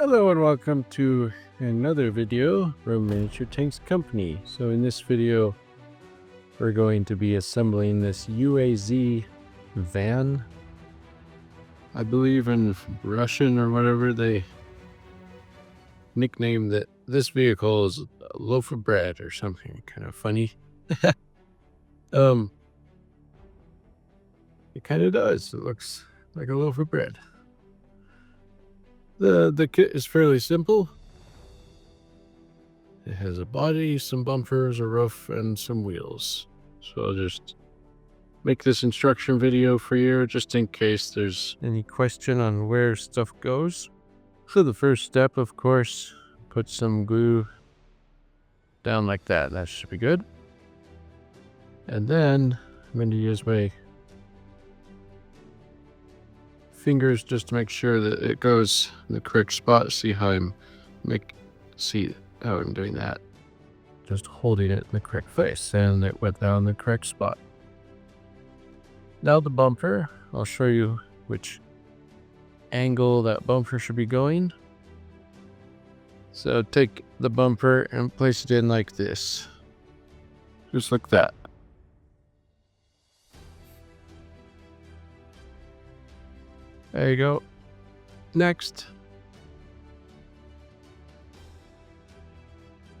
Hello and welcome to another video from Miniature Tanks Company. So in this video, we're going to be assembling this UAZ van. I believe in Russian or whatever they nicknamed that this vehicle is a loaf of bread or something kind of funny. It kind of does. It looks like a loaf of bread. The kit is fairly simple. It has a body, some bumpers, a roof, and some wheels. So I'll just make this instruction video for you just in case there's any question on where stuff goes. So the first step, of course, put some glue down like that. That should be good. And then I'm going to use my fingers just to make sure that it goes in the correct spot. See how I'm doing that. Just holding it in the correct place, and it went down the correct spot. Now the bumper, I'll show you which angle that bumper should be going. So take the bumper and place it in like this. Just like that. There you go. Next.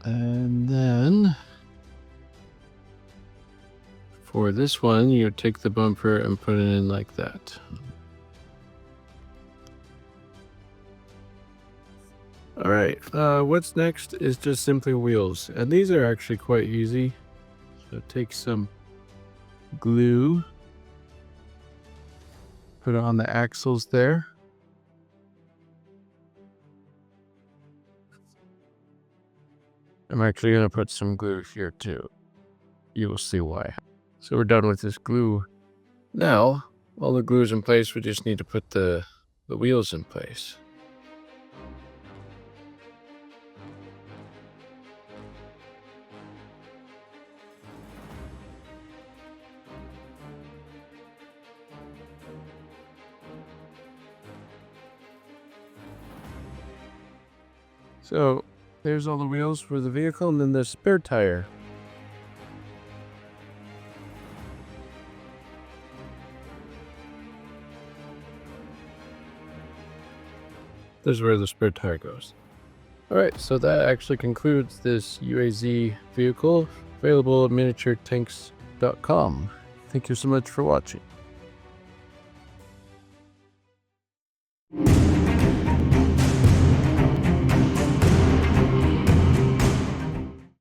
And then for this one, you take the bumper and put it in like that. All right, what's next is just simply wheels. And these are actually quite easy. So take some glue, put it on the axles there. I'm actually going to put some glue here too. You will see why. So we're done with this glue. Now, all the glue is in place, we just need to put the wheels in place. So there's all the wheels for the vehicle, and then the spare tire. This is where the spare tire goes. Alright, so that actually concludes this UAZ vehicle, available at miniaturetanks.com. Thank you so much for watching.